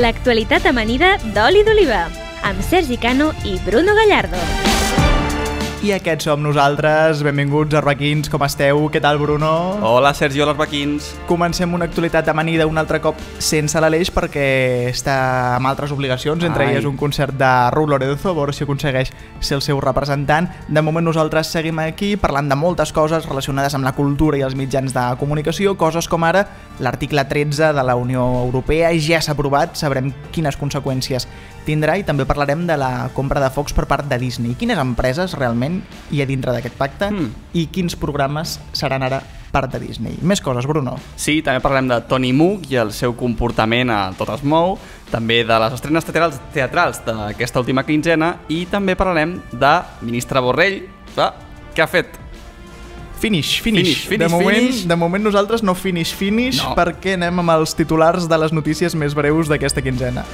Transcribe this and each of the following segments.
L'actualitat amanida d'Oli d'Oliva, amb Sergi Cano i Bruno Gallardo. I aquests som nosaltres. Benvinguts, arbequins, com esteu? Què tal, Bruno? Hola, Sergi, hola, arbequins. Comencem una actualitat amanida un altre cop sense l'Aleix perquè està amb altres obligacions, entre elles un concert de Raúl Lorenzo, a veure si aconsegueix ser el seu representant. De moment nosaltres seguim aquí parlant de moltes coses relacionades amb la cultura i els mitjans de comunicació, coses com ara l'article 13 de la Unió Europea ja s'ha aprovat, sabrem quines conseqüències tindrà i també parlarem de la compra de focs per part de Disney. Quines empreses realment hi ha dintre d'aquest pacte i quins programes seran ara part de Disney. Més coses, Bruno. Sí, també parlem de Tony Mook i el seu comportament a Tot es mou, també de les estrenes teatrals d'aquesta última quinzena i també parlarem de Ministre Borrell, que ha fet Finish. De moment nosaltres no finish, no. Perquè anem amb els titulars de les notícies més breus d'aquesta quinzena.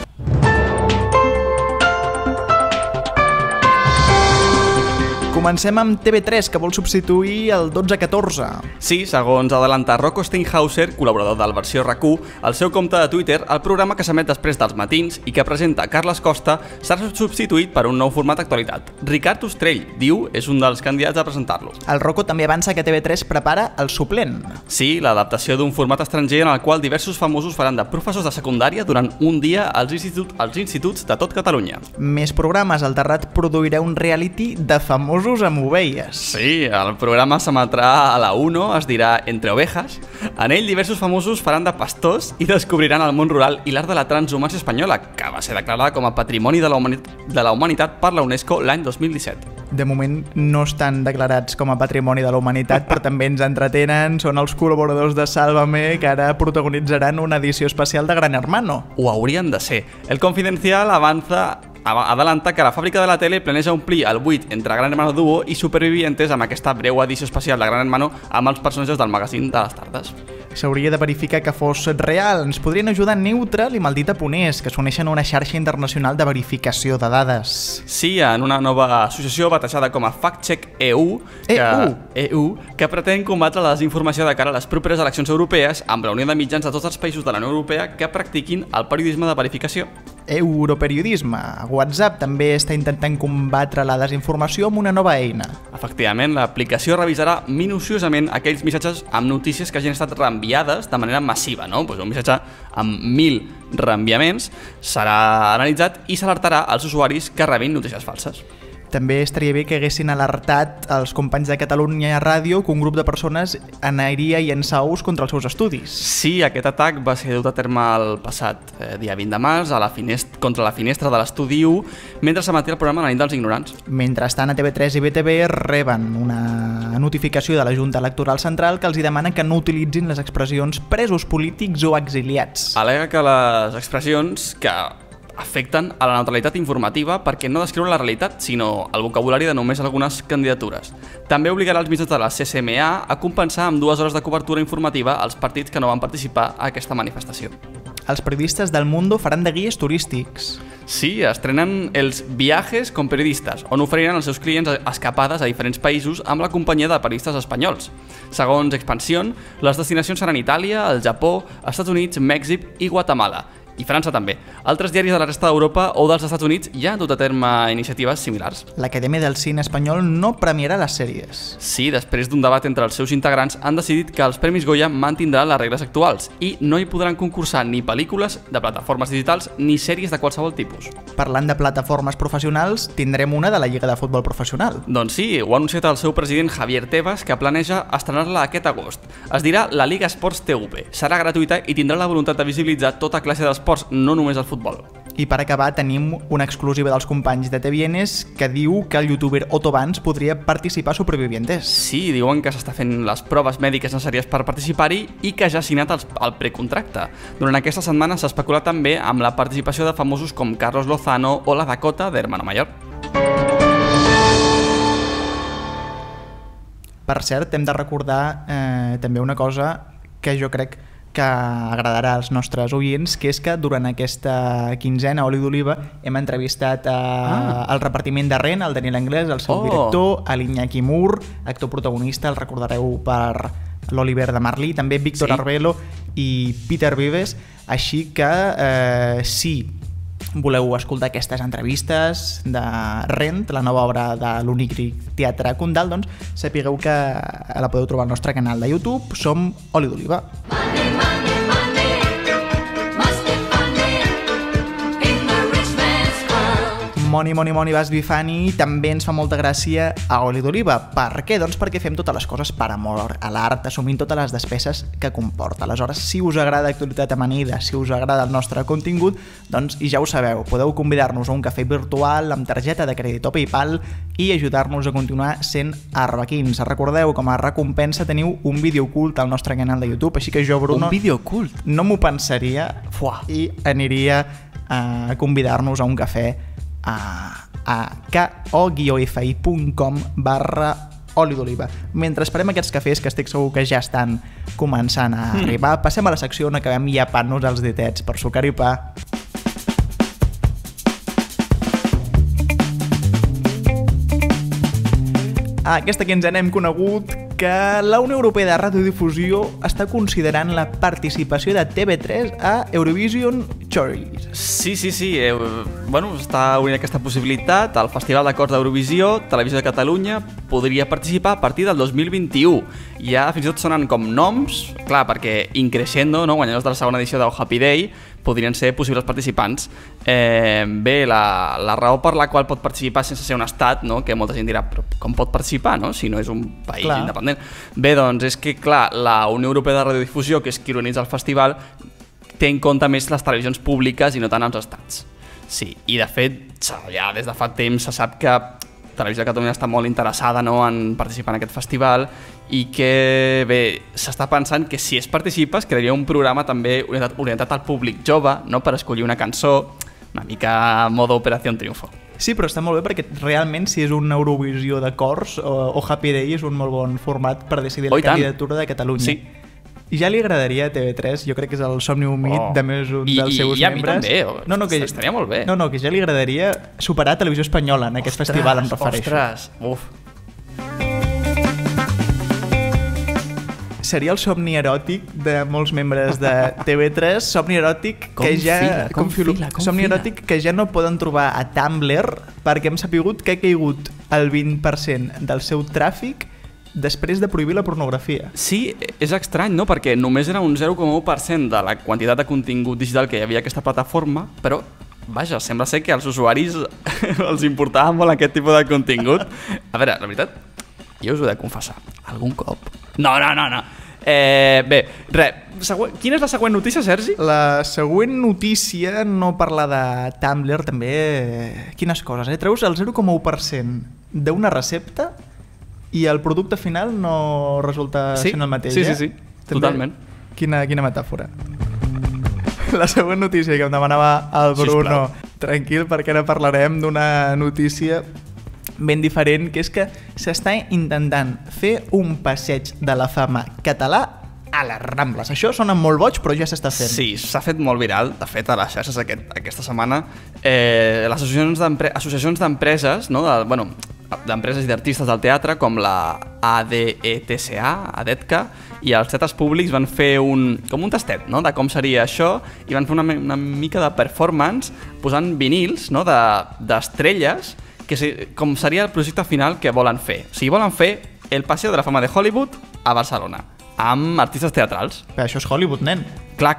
Comencem amb TV3, que vol substituir el 12-14. Sí, segons adelanta Rocco Steinhauser, col·laborador del Versió RAC1, al seu compte de Twitter, el programa que s'emet després dels matins i que presenta Carles Costa serà substituït per un nou format d'actualitat. Ricard Ostrell, diu, és un dels candidats a presentar-lo. El Rocco també avança que TV3 prepara el suplent. Sí, l'adaptació d'un format estranger en el qual diversos famosos faran de professors de secundària durant un dia als instituts de tot Catalunya. Més programes. El Terrat produirà un reality de famosos amb ovelles. Sí, el programa s'emetrà a la 1, es dirà Entre Ovejas. En ell, diversos famosos faran de pastors i descobriran el món rural i l'art de la transhumància espanyola, que va ser declarada com a Patrimoni de la Humanitat per la UNESCO l'any 2017. De moment no estan declarats com a Patrimoni de la Humanitat, però també ens entretenen. Són els col·laboradors de Sálvame, que ara protagonitzaran una edició especial de Gran Hermano. Ho haurien de ser. El Confidencial adelanta que la fàbrica de la tele planeja omplir el buit entre Gran Hermano Duo i Supervivientes amb aquesta breu edició especial de Gran Hermano amb els personatges del magazín de les tardes. S'hauria de verificar que fos real. Ens podrien ajudar Neutral i Maldita Ponés, que s'uneixen a una xarxa internacional de verificació de dades. Sí, en una nova associació batejada com a FactCheck EU, que pretén combatre la desinformació de cara a les properes eleccions europees amb la unió de mitjans de tots els països de la Unió Europea que practiquin el periodisme de verificació. Europeriodisme. WhatsApp també està intentant combatre la desinformació amb una nova eina. Efectivament, l'aplicació revisarà minuciosament aquells missatges amb notícies que hagin estat reenviades de manera massiva, no? Un missatge amb 1.000 reenviaments serà analitzat i s'alertarà als usuaris que rebin notícies falses. També estaria bé que haguessin alertat els companys de Catalunya Ràdio que un grup de persones aniria llençar ous contra els seus estudis. Sí, aquest atac va ser dut a terme el passat dia 20 de març contra la finestra de l'estudi 1 mentre s'emetia el programa La nit dels ignorants. Mentrestant, a TV3 i BTV reben una notificació de la Junta Electoral Central que els demana que no utilitzin les expressions presos polítics o exiliats. Al·lega que les expressions que afecten a la neutralitat informativa perquè no descriuen la realitat, sinó el vocabulari de només algunes candidatures. També obligarà els mitjans de la CCMA a compensar amb 2 hores de cobertura informativa als partits que no van participar a aquesta manifestació. Els periodistes del Mundo faran de guies turístics. Sí, estrenen els Viajes con Periodistes, on oferiran als seus clients escapades a diferents països amb la companyia de periodistes espanyols. Segons Expansión, les destinacions seran Itàlia, el Japó, Estats Units, Mèxic i Guatemala. I França també. Altres diaris de la resta d'Europa o dels Estats Units ja han dut a terme iniciatives similars. L'Acadèmia del Cine Espanyol no premiarà les sèries. Sí, després d'un debat entre els seus integrants han decidit que els Premis Goya mantindran les regles actuals i no hi podran concursar ni pel·lícules de plataformes digitals ni sèries de qualsevol tipus. Parlant de plataformes professionals, tindrem una de la Lliga de Futbol Professional. Doncs sí, ho ha anunciat el seu president Javier Tebas, que planeja estrenar-la aquest agost. Es dirà la Liga Sports TV. Serà gratuïta i tindrà la voluntat de visibilitzar tota classe d'esports, no només el futbol. I per acabar tenim una exclusiva dels companys de TVNs que diu que el youtuber Otto Vance podria participar a Supervivientes. Sí, diuen que s'està fent les proves mèdiques necessàries per participar-hi i que ja ha signat el precontracte. Durant aquesta setmana s'ha especulat també amb la participació de famosos com Carlos Lozano o la Dakota d'Hermano Mayor. Per cert, hem de recordar també una cosa que jo crec que agradarà als nostres oients, que és que durant aquesta quinzena Oli d'Oliva hem entrevistat el repartiment de Ren, el Daniel Anglès, el seu director, l'Iñaki Mur, actor protagonista, el recordareu per l'Oliver de Marlí, també Víctor Arbelo i Peter Vives, així que si voleu escoltar aquestes entrevistes de Rent, la nova obra de l'Unicric Teatre Condal, doncs sapigueu que la podeu trobar al nostre canal de YouTube. Som Oli d'Oliva. Money, money, money, vas bifani també ens fa molta gràcia a Oli d'Oliva. Per què? Doncs perquè fem totes les coses per amor a l'art, assumint totes les despeses que comporta. Aleshores, si us agrada Actualitat Amanida, si us agrada el nostre contingut, doncs i ja ho sabeu, podeu convidar-nos a un cafè virtual amb targeta de crèdit o PayPal i ajudar-nos a continuar sent arbequins. Recordeu, com a recompensa teniu un vídeo ocult al nostre canal de YouTube, així que jo, Bruno... Un vídeo ocult? No m'ho pensaria i aniria a convidar-nos a un cafè a ko-fi.com/Oli d'Oliva. Mentre esperem aquests cafès, que estic segur que ja estan començant a arribar, passem a la secció on acabem llapant-nos els ditets per sucar i pa. Aquesta quinzena hem conegut que la Unió Europea de Radiodifusió està considerant la participació de TV3 a Eurovision Choice. Sí. Bueno, està obrint aquesta possibilitat. El Festival de Cors d'Eurovisió, Televisió de Catalunya, podria participar a partir del 2021. Ja fins i tot sonen com noms, clar, perquè Increscendo, no, guanyadors de la segona edició d'O Happy Day, podrien ser possibles participants. Bé, la raó per la qual pot participar sense ser un estat, no? Que molta gent dirà, però com pot participar, no? Si no és un país independent. Bé, doncs és que, clar, la Unió Europea de Radiodifusió, que és qui organitza el festival, té en compte més les televisions públiques i no tant els estats. Sí, i de fet, ja des de fa temps se sap que Televisió de Catalunya està molt interessada, no, en participar en aquest festival i que, bé, s'està pensant que si es participa es crearia un programa també orientat al públic jove, no, per escollir una cançó, una mica modo Operació Triunfo. Sí, però està molt bé perquè realment si és una Eurovisió de cors o Happy Day és un molt bon format per decidir la candidatura de Catalunya. Sí. Ja li agradaria a TV3, jo crec que és el somni humit de més un dels seus membres. I a mi també, estaria molt bé. No, que ja li agradaria superar Televisió Espanyola en aquest festival, em refereixo. Seria el somni eròtic de molts membres de TV3, somni eròtic que ja no poden trobar a Tumblr perquè hem sapigut que ha caigut el 20% del seu tràfic després de prohibir la pornografia. Sí, és estrany, no? Perquè només era un 0,1% de la quantitat de contingut digital que hi havia a aquesta plataforma, però, vaja, sembla ser que als usuaris els importava molt aquest tipus de contingut. A veure, la veritat, jo us ho he de confessar, algun cop... No. Bé, quina és la següent notícia, Sergi? La següent notícia no parla de Tumblr, també... Quines coses, Treus el 0,1% d'una recepta i el producte final no resulta sent el mateix, Sí, totalment. Quina metàfora. La següent notícia que em demanava el Bruno, tranquil, perquè ara parlarem d'una notícia ben diferent, que és que s'està intentant fer un passeig de la fama català a les Rambles. Això sona molt boig, però ja s'està fent. Sí, s'ha fet molt viral. De fet, a les xarxes aquesta setmana, les associacions d'empreses, no, d'empreses i d'artistes del teatre, com la ADETCA i els teatres públics van fer com un tastet, no, de com seria això, i van fer una mica de performance posant vinils, no, d'estrelles, com seria el projecte final que volen fer. O sigui, volen fer el Paseo de la Fama de Hollywood a Barcelona, amb artistes teatrals. Però això és Hollywood, nen. Clar.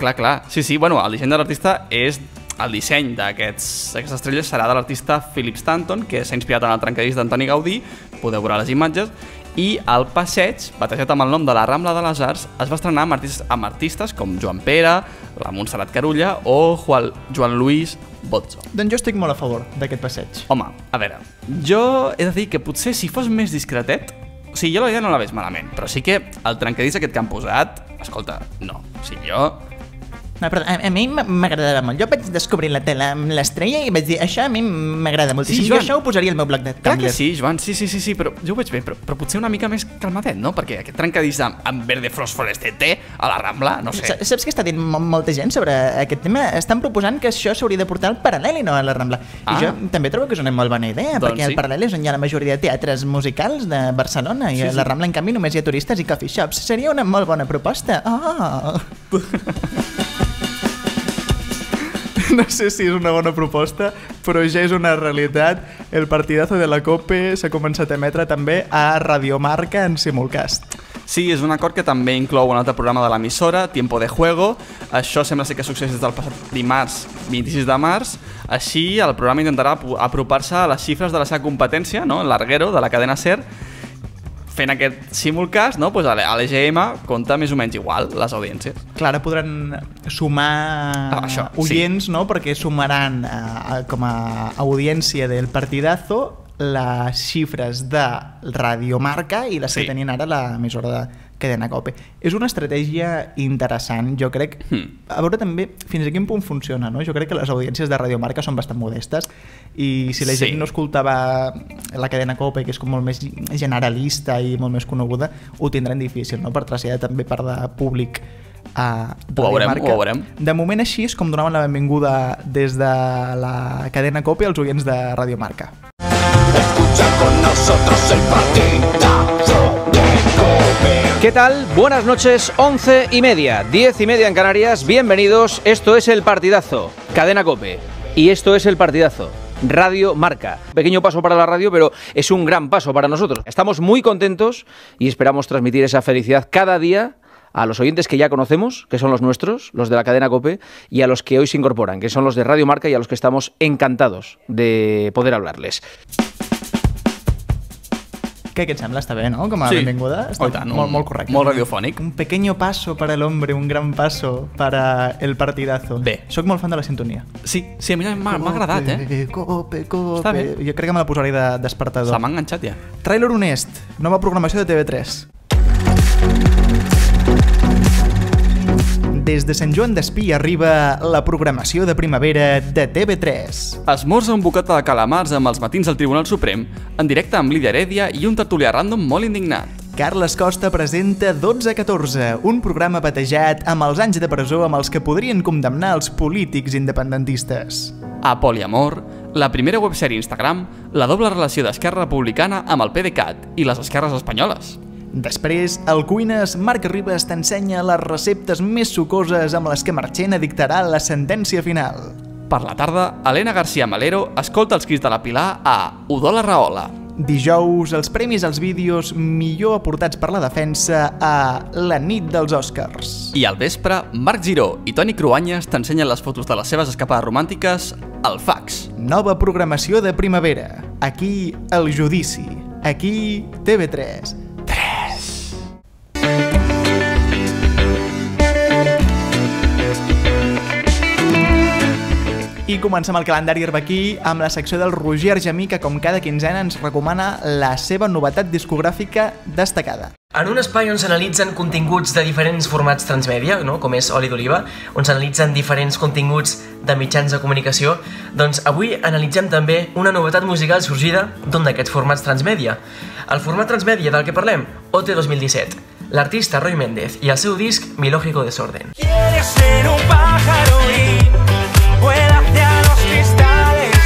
Sí, bueno, el disseny de l'artista és... El disseny d'aquestes estrelles serà de l'artista Philip Stanton, que s'ha inspirat en el trencadís d'Antoni Gaudí, podeu veure les imatges, i el passeig, batejat amb el nom de la Rambla de les Arts, es va estrenar amb artistes com Joan Pere, la Montserrat Carulla o Joan Luis Bozzo. Doncs jo estic molt a favor d'aquest passeig. Home, a veure, jo he de dir que potser si fos més discretet, o sigui, jo la idea no la veig malament, però sí que el trencadís aquest que han posat, escolta, no, o sigui, jo No, però a mi m'agradava molt. Jo vaig descobrir la tele amb l'Estrella i vaig dir, això a mi m'agrada moltíssim. Sí, Joan. Jo això ho posaria al meu bloc de Tumblr. Clar que sí, Joan, sí, però jo ho veig bé, però potser una mica més calmadet, no? Perquè aquest trencadís amb verde fosforestete a la Rambla, no sé. Saps què està dient molta gent sobre aquest tema? Estan proposant que això s'hauria de portar al Paral·lel i no a la Rambla. I jo també trobo que és una molt bona idea, perquè al Paral·lel és on hi ha la majoria de teatres musicals de Barcelona i a la Rambla, en canvi, només hi ha turistes i coffee shops. Seria una molt bona proposta. No sé si és una bona proposta, però ja és una realitat. El partidazo de la COPE s'ha començat a emetre també a Radiomarca en simulcast. Sí, és un acord que també inclou un altre programa de l'emissora, Tiempo de Juego. Això sembla ser que succeeix des del passat dimarts 26 de març. Així, el programa intentarà apropar-se a les xifres de la seva competència, no? L'Arguero, de la cadena SER. Fent aquest simulcast, no? Pues a l'EGM compta més o menys igual les audiències. Clar, ara podran sumar oients, no? Perquè sumaran com a audiència del partidazo les xifres de Radiomarca i les que tenien ara l'emissora de cadena COPE. És una estratègia interessant, jo crec. A veure també fins a quin punt funciona, no? Jo crec que les audiències de Radiomarca són bastant modestes i si la gent no escoltava la cadena COPE, que és com molt més generalista i molt més coneguda, ho tindran difícil, no? Per traslladar també part de públic a Radiomarca. Ho veurem. De moment així és com donaven la benvinguda des de la cadena COPE als oients de Radiomarca. Escucha con nosotros el partidazo de COPE. ¿Qué tal? Buenas noches, 11:30, 10:30 en Canarias. Bienvenidos, esto es El Partidazo, Cadena COPE. Y esto es El Partidazo, Radio Marca. Pequeño paso para la radio, pero es un gran paso para nosotros. Estamos muy contentos y esperamos transmitir esa felicidad cada día a los oyentes que ya conocemos, que son los nuestros, los de la cadena COPE, y a los que hoy se incorporan, que son los de Radio Marca y a los que estamos encantados de poder hablarles. Què et sembla? Està bé, no? Com a benvinguda. Està molt correcte. Molt radiofònic. Un pequeño paso para el hombre, un gran paso para el partidazo. Bé. Soc molt fan de la sintonia. Sí, a mi m'ha agradat, COPE. Està bé. Jo crec que me la posaré de despertador. Se m'ha enganxat ja. Trailer honest, nova programació de TV3. Des de Sant Joan d'Espí arriba la programació de primavera de TV3. Esmorza un bocata de calamars amb els matins del Tribunal Suprem, en directe amb Lídia Heredia i un tertulià random molt indignat. Carles Costa presenta 12-14, un programa batejat amb els anys de presó amb els que podrien condemnar els polítics independentistes. A Poliamor, la primera websèrie Instagram, la doble relació d'Esquerra Republicana amb el PDeCAT i les esquerres espanyoles. Després, al Cuines, Marc Ribas t'ensenya les receptes més sucoses amb les que Marchena dictarà la sentència final. Per la tarda, Elena García Malero escolta els crits de la Pilar a Udola Rahola. Dijous, els premis als vídeos millor aportats per la defensa a la nit dels Oscars. I al vespre, Marc Giró i Toni Cruanyes t'ensenyen les fotos de les seves escapades romàntiques al fax. Nova programació de primavera. Aquí, El Judici. Aquí, TV3. I comencem el calendari herbaquí amb la secció del Roger Argemí, que com cada quinzena ens recomana la seva novetat discogràfica destacada. En un espai on s'analitzen continguts de diferents formats transmèdia, no? Com és Oli d'Oliva, on s'analitzen diferents continguts de mitjans de comunicació, doncs avui analitzem també una novetat musical sorgida d'un d'aquests formats transmèdia. El format transmèdia del que parlem, OT 2017. L'artista Roy Méndez i el seu disc Mi lógico desorden. Quieres ser un pájaro y vuela hacia los cristales.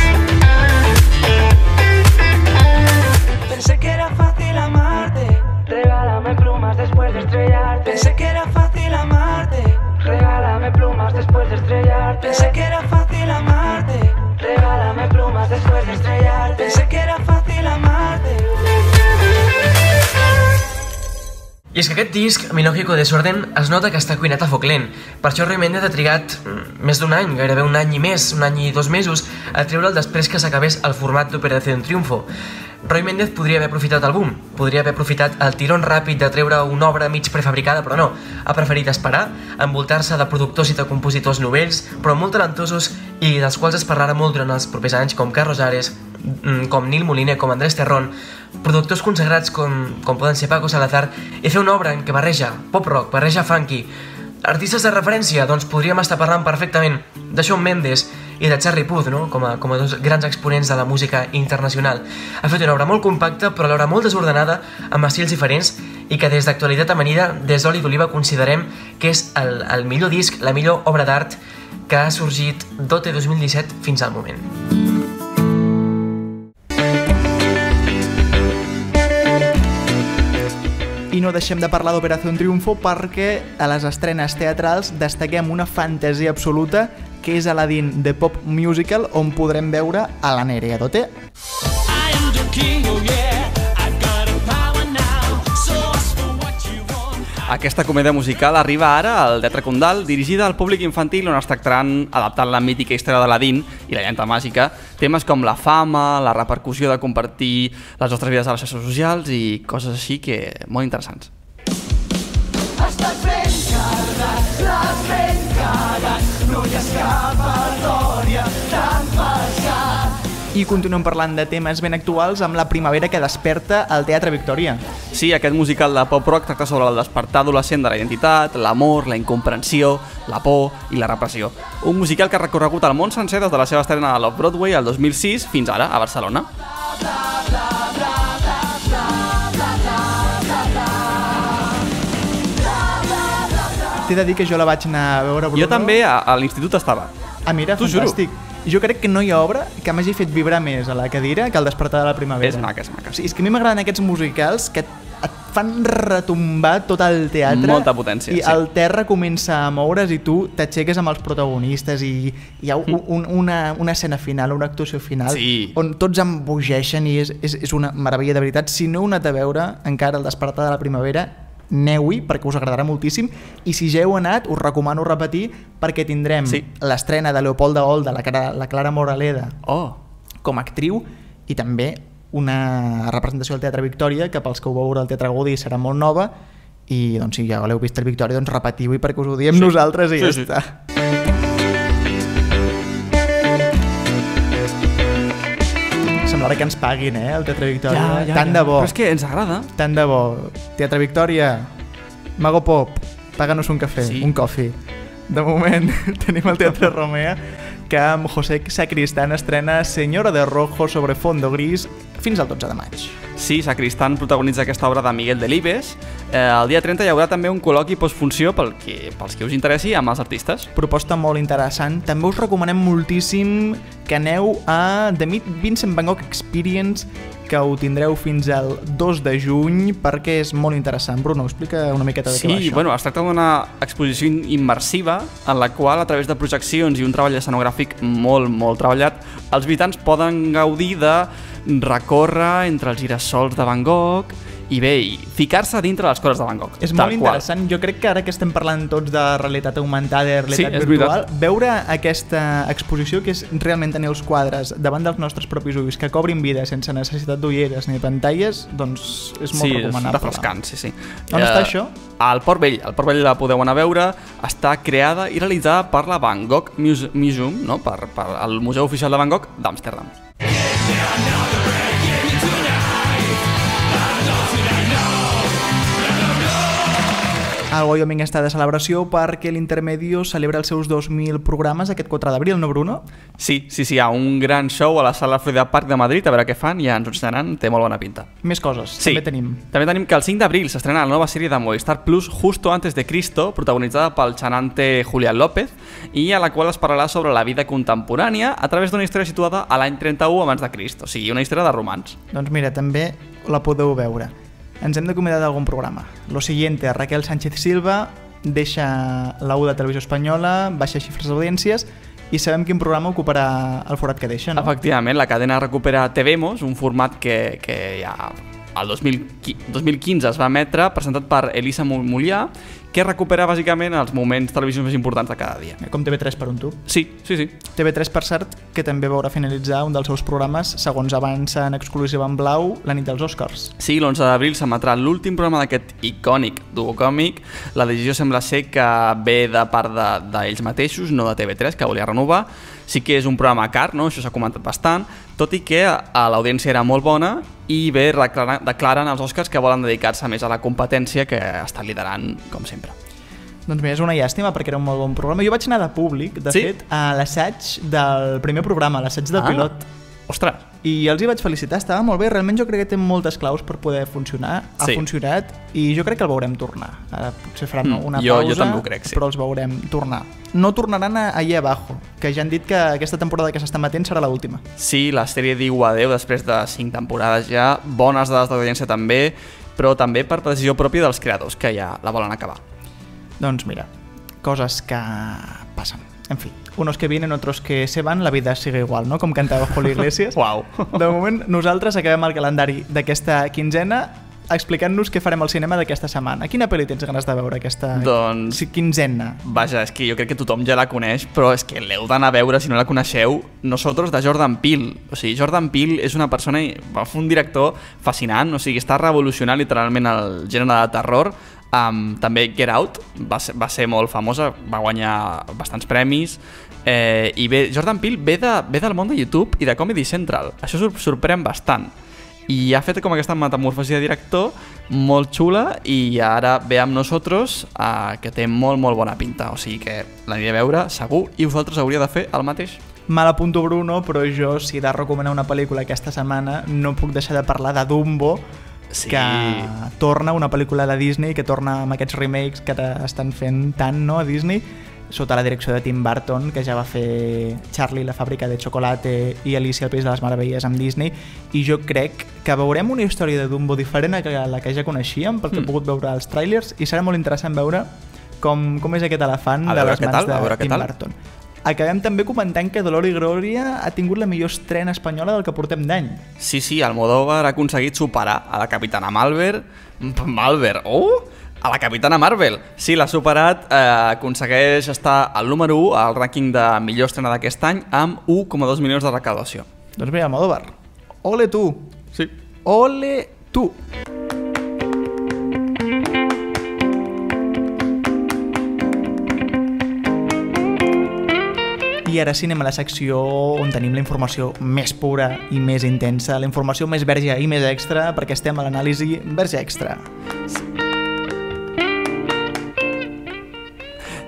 Pensé que era fácil amarte, regálame plumas después de estrellarte. Pensé que era fácil amarte, regálame plumas después de estrellarte. Pensé que era fácil amarte, regálame plumas después de estrellarte. Pensé que era fácil amarte. I és que aquest disc, Mi lógico desorden, es nota que està cuinat a foc lent. Per això Roy Méndez ha trigat més d'un any, gairebé un any i més, un any i 2 mesos, a treure'l després que s'acabés el format d'Operación Triunfo. Roy Méndez podria haver aprofitat el boom, podria haver aprofitat el tirón ràpid de treure una obra mig prefabricada, però no, ha preferit esperar, envoltar-se de productors i de compositors novells, però molt talentosos i dels quals es parlarà molt durant els propers anys, com Carlos Ares, com Nil Moliner, com Andrés Terrón, productors consagrats com poden ser Paco Salazar, i fer una obra en què barreja pop-rock, barreja funky, Artistes de referència, doncs podríem estar parlant perfectament de Shawn Mendes i de Charlie Puth, no? com a dos grans exponents de la música internacional. Ha fet una obra molt compacta, però alhora molt desordenada, amb estils diferents, i que des d'Actualitat Amanida, des d'Oli d'Oliva, considerem que és el millor disc, la millor obra d'art que ha sorgit d'OT 2017 fins al moment. I no deixem de parlar d'Operación Triunfo perquè a les estrenes teatrals destaquem una fantasia absoluta que és Aladdin The Pop Musical, on podrem veure a la Nerea Doté. Aquesta comèdia musical arriba ara al Teatre Condal, dirigida al públic infantil, on es tractaran, adaptant la mítica història d'Aladín i la llanta màgica, temes com la fama, la repercussió de compartir les nostres vides a les xarxes socials i coses així que molt interessants. Estàs ben carregat, l'has ben cagat, no hi ha escapatòria, t'han pescat. I continuem parlant de temes ben actuals amb La primavera que desperta al Teatre Victòria. Sí, aquest musical de pop-rock tracta sobre el despertar adolescent de la identitat, l'amor, la incomprensió, la por i la repressió. Un musical que ha recorregut el món sencer des de la seva estrena a l'Off-Broadway el 2006 fins ara, a Barcelona. T'he de dir que jo la vaig anar a veure, Bruno. Jo també a l'institut estava. Ah, mira, fantàstic. Jo crec que no hi ha obra que m'hagi fet vibrar més a la cadira que el despertar de la primavera. És maca, és maca. Sí, és que a mi m'agraden aquests musicals que et fan retombar tot el teatre. Molta potència, i sí. el terra comença a moure's i tu t'aixeques amb els protagonistes i hi ha una escena final, una actuació final, sí, on tots embogeixen i és una meravella de veritat. Si no heu anat a veure encara el despertar de la primavera, aneu-hi perquè us agradarà moltíssim, i si ja heu anat us recomano repetir perquè tindrem l'estrena de Leopolda Olda, la Clara Moraleda com a actriu, i també una representació al Teatre Victòria que pels que ho veure al Teatre Gaudí serà molt nova, i doncs si ja l'heu vist al Victòria doncs repetiu-hi perquè us ho diem nosaltres i ja està. Semblarà que ens paguin, el Teatre Victòria. Tant de bo. Però és que ens agrada. Tant de bo. Teatre Victòria, Mago Pop, paganos un cafè, un coffee. De moment tenim el Teatre Romea, que amb José Sacristán estrena Señora de Rojo sobre fondo gris fins al 12 de maig. Sí, Sacristán protagonitza aquesta obra de Miguel Delibes. El dia 30 hi haurà també un col·loqui postfunció pels que us interessi amb els artistes. Proposta molt interessant. També us recomanem moltíssim que aneu a The Vincent Van Gogh Experience, que ho tindreu fins al 2 de juny perquè és molt interessant. Bruno, explica una miqueta de què va això. Sí, bueno, es tracta d'una exposició immersiva en la qual, a través de projeccions i un treball escenogràfic molt treballat, els visitants poden gaudir de recórrer entre els girassols de Van Gogh i bé, ficar-se dintre les coses de Van Gogh. És molt interessant. Jo crec que ara que estem parlant tots de realitat augmentada i realitat virtual, veure aquesta exposició, que és realment tenir els quadres davant dels nostres propis ulls, que cobrin vida sense necessitat d'ulleres ni pantalles, doncs és molt recomanable. Sí, és refrescant, sí. On està això? Al Port Vell. Al Port Vell la podeu anar a veure. Està creada i realitzada per la Van Gogh Museum, no? per el Museu Oficial de Van Gogh d'Amsterdam. El Wyoming està de celebració perquè l'Intermedio celebra els seus 2.000 programes aquest 4 d'abril, no, Bruno? Sí, hi ha un gran show a la sala Florida Park de Madrid, a veure què fan, ja ens ho ensenyaran, té molt bona pinta. Més coses, també tenim. També tenim que el 5 d'abril s'estrena la nova sèrie de Movistar Plus Justo antes de Cristo, protagonitzada pel xanante Julián López, i a la qual es parlarà sobre la vida contemporània a través d'una història situada a l'any 31 abans de Crist, o sigui, una història de romans. Doncs mira, també la podeu veure. Ens hem d'acomiadar d'algun programa. Lo siguiente, Raquel Sánchez Silva deixa la U de Televisió Espanyola, baixa xifres d'audiències, i sabem quin programa ocuparà el forat que deixa, no? Efectivament, la cadena recupera TVemos, un format que ja el 2015 es va emetre, presentat per Elisa Mulià, que recupera bàsicament els moments televisius més importants de cada dia. Com TV3 per un tub. Sí. TV3, per cert, que també veurà finalitzar un dels seus programes, segons avança en exclusiva en blau, la nit dels Oscars. Sí, l'11 d'abril s'emetrà l'últim programa d'aquest icònic duo còmic. La decisió sembla ser que ve de part d'ells mateixos, no de TV3, que volia renovar. Sí que és un programa car, no? Això s'ha comentat bastant, tot i que l'audiència era molt bona i bé, declaren els Oscars que volen dedicar-se més a la competència que està liderant, com sempre. Doncs mira, és una llàstima perquè era un molt bon programa. Jo vaig anar de públic, de fet, a l'assaig del primer programa, l'assaig del pilot. Ostres! I els hi vaig felicitar, estava molt bé. Realment jo crec que té moltes claus per poder funcionar. Ha funcionat i jo crec que el veurem tornar. Ara potser faran una pausa, jo també ho crec, sí. Però els veurem tornar. No tornaran a Allí Abajo, que ja han dit que aquesta temporada que s'està emetent serà l'última. Sí, la sèrie diu adeu després de 5 temporades ja. Bones dades d'audiència també, però també per decisió pròpia dels creadors, que ja la volen acabar. Doncs mira, coses que passen. En fi, unos que vienen, otros que se van, la vida sigue igual, no? Com cantava Julio Iglesias. Uau! De moment, nosaltres acabem el calendari d'aquesta quinzena explicant-nos què farem al cinema d'aquesta setmana. Quina pel·li tens ganes de veure aquesta quinzena? Vaja, és que jo crec que tothom ja la coneix, però és que l'heu d'anar a veure si no la coneixeu. Nosotros, de Jordan Peele. O sigui, Jordan Peele és una persona, un director fascinant, o sigui, està revolucionant literalment el gènere de terror. També Get Out va ser molt famosa, va guanyar bastants premis, i bé, Jordan Peele ve del món de YouTube i de Comedy Central. Això sorprèn bastant i ha fet com aquesta metamorfosi de director molt xula i ara ve amb Nosotros, que té molt molt bona pinta, o sigui que l'aniré a veure segur i vosaltres hauríeu de fer el mateix. Me l'apunto, Bruno, però jo si he de recomanar una pel·lícula aquesta setmana no puc deixar de parlar de Dumbo, que torna, una pel·lícula de Disney que torna amb aquests remakes que ara estan fent tant, no, a Disney, sota la direcció de Tim Burton, que ja va fer Charlie la fàbrica de xocolate i Alicia el país de les meravelles amb Disney, i jo crec que veurem una història de Dumbo diferent a la que ja coneixíem, perquè he pogut veure els trailers, i serà molt interessant veure com és aquest elefant de les mans de Tim Burton. Acabem també comentant que Dolor i Glòria ha tingut la millor estrena espanyola del que portem d'any. Sí, Almodóvar ha aconseguit superar a la Capitana Marvel. A la Capitana Marvel. Sí, l'ha superat, aconsegueix estar al número 1 al rànquing de millor estrena d'aquest any amb 1,2 milions de recaudació. Doncs mira, Almodóvar, ole tu! Sí. Ole tu! I ara sí, anem a la secció on tenim la informació més pura i més intensa, la informació més verge i més extra, perquè estem a l'anàlisi verge extra.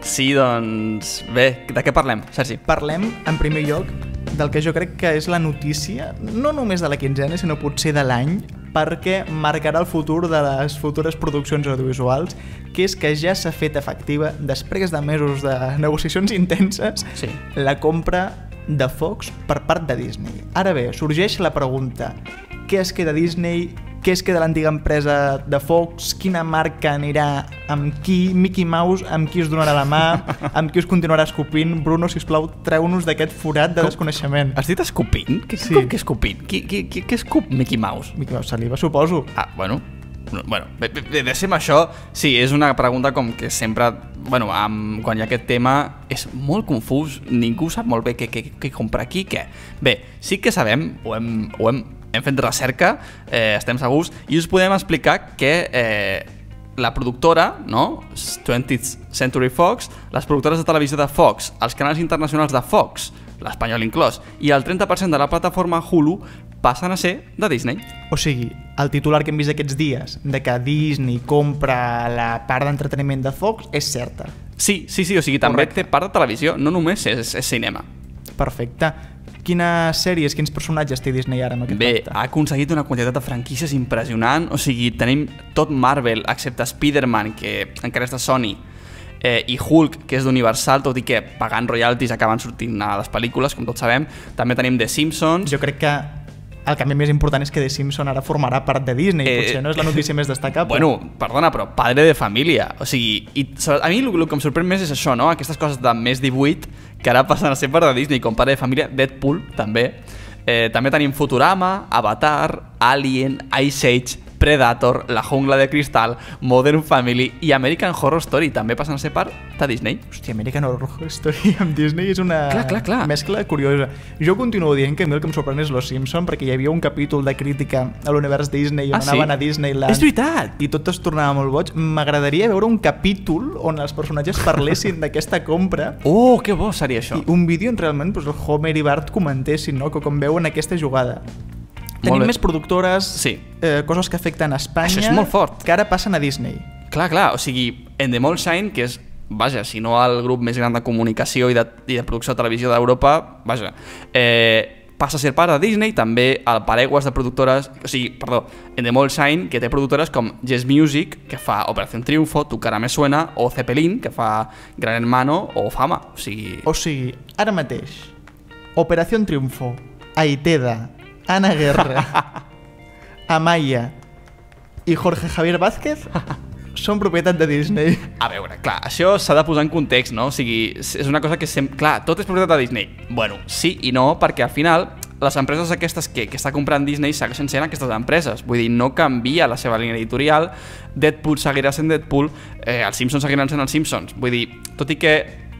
Sí, doncs... Bé, de què parlem, Sergi? Parlem, en primer lloc, del que jo crec que és la notícia, no només de la quinzena, sinó potser de l'any, perquè marcarà el futur de les futures produccions audiovisuals, que és que ja s'ha fet efectiva, després de mesos de negociacions intenses, la compra de Fox per part de Disney. Ara bé, sorgeix la pregunta, què es queda Disney? Què es queda l'antiga empresa de Fox? Quina marca anirà amb qui? Mickey Mouse amb qui es donarà la mà? Amb qui es continuarà escopint? Bruno, sisplau, treu-nos d'aquest forat de desconeixement. Has dit escopint? Sí. Què escopint? Què escup Mickey Mouse? Mickey Mouse saliva, suposo. Bueno, deixem això. Sí, és una pregunta com que sempre, quan hi ha aquest tema és molt confús, ningú sap molt bé què comprar aquí, què. Bé, sí que sabem, hem fet recerca, estem segurs, i us podem explicar que la productora, no? 20th Century Fox, les productores de televisió de Fox, els canals internacionals de Fox, l'espanyol inclòs, i el 30% de la plataforma Hulu passen a ser de Disney. O sigui, el titular que hem vist aquests dies de que Disney compra la part d'entreteniment de Fox és certa. Sí, o sigui, també té part de televisió, no només és cinema. Perfecte. Quines sèries, quins personatges té Disney ara amb aquest pacte? Bé, ha aconseguit una quantitat de franquícies impressionant, o sigui, tenim tot Marvel, excepte Spider-Man, que encara és de Sony, i Hulk, que és d'Universal, tot i que pagant royalties acaben sortint a les pel·lícules, com tots sabem. També tenim The Simpsons. Jo crec que el canvi més important és que The Simpsons ara formarà part de Disney, potser no és la notícia més destacable. Bueno, perdona, però padre de família. O sigui, a mi el que em sorprèn més és això, no? Aquestes coses de més 18 que ara passen a ser part de Disney, com padre de família. Deadpool, també. També tenim Futurama, Avatar, Alien, Ice Age, Predator, La jungla de cristal, Modern Family i American Horror Story també passen a ser part de Disney. Hòstia, American Horror Story amb Disney és una mescla curiosa. Jo continuo dient que a mi el que em sorprèn és Los Simpson, perquè hi havia un capítol de crítica a l'univers Disney on anaven a Disneyland. És veritat! I tot es tornava molt boig. M'agradaria veure un capítol on els personatges parlessin d'aquesta compra. Oh, que bo seria això! I un vídeo on realment el Homer i Bart comentessin, no?, com veuen aquesta jugada. Tenim més productores, coses que afecten a Espanya, això és molt fort, que ara passen a Disney. Clar, o sigui, Endemol Shine, que és vaja, si no el grup més gran de comunicació i de producció de televisió d'Europa, vaja, passa a ser part de Disney, també el paraigües de productores, Endemol Shine, que té productores com Yes Music, que fa Operación Triunfo, Tu cara me suena, o Zeppelin, que fa Gran Hermano, o Fama. O sigui, ara mateix, Operación Triunfo, Aiteda, Ana Guerra, Amaya i Jorge Javier Vázquez són propietat de Disney. A veure, clar, això s'ha de posar en context, no? O sigui, és una cosa que sempre... Clar, tot és propietat de Disney. Bueno, sí i no, perquè al final les empreses aquestes que està comprant Disney segueixen sent aquestes empreses. Vull dir, no canvia la seva línia editorial, Deadpool seguirà sent Deadpool, els Simpsons seguiran sent els Simpsons. Vull dir, tot i que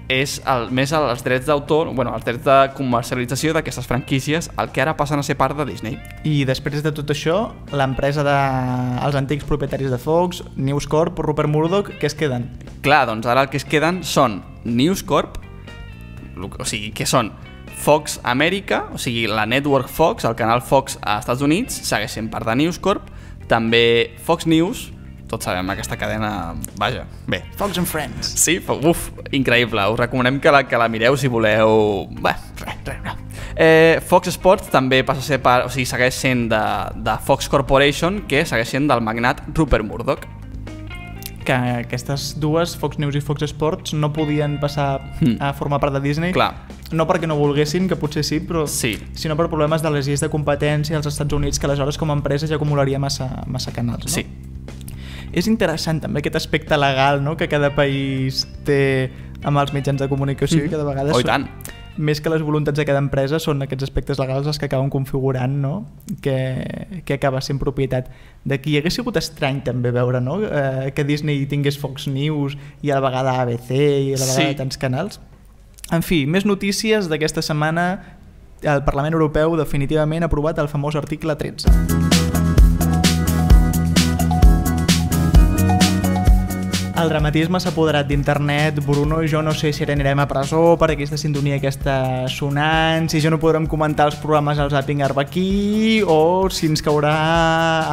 és més els drets d'autor, els drets de comercialització d'aquestes franquícies el que ara passen a ser part de Disney. I després de tot això, l'empresa dels antics propietaris de Fox, News Corp, Rupert Murdoch, què es queden? Clar, doncs ara el que es queden són News Corp, o sigui, que són Fox Amèrica, o sigui, la Network Fox, el canal Fox als Estats Units, segueix sent part de News Corp, també Fox News, tots sabem aquesta cadena, vaja, bé. Fox and Friends. Sí, increïble, us recomanem que la mireu si voleu... Fox Sports també passa a ser part, o sigui, segueix sent de Fox Corporation, que segueix sent del magnat Rupert Murdoch. Que aquestes dues, Fox News i Fox Sports, no podien passar a formar part de Disney. Clar. No perquè no volguessin, que potser sí, però sinó per problemes de les lleis de competència als Estats Units, que aleshores com a empresa ja acumularia massa canals, no? Sí. És interessant també aquest aspecte legal, no?, que cada país té amb els mitjans de comunicació i cada vegada tant. Més que les voluntats de cada empresa són aquests aspectes legals els que acaben configurant, no?, que acaba sent propietat d'aquí. Hauria sigut estrany també veure, no?, que Disney tingués Fox News i a la vegada ABC i a la vegada tants canals. En fi, més notícies d'aquesta setmana. El Parlament Europeu definitivament ha aprovat el famós article 13. El dramatisme s'ha apoderat d'internet. Bruno, jo no sé si ara anirem a presó per aquesta sintonia que està sonant, si ja no podrem comentar els programes al Zapping Arbequí o si ens caurà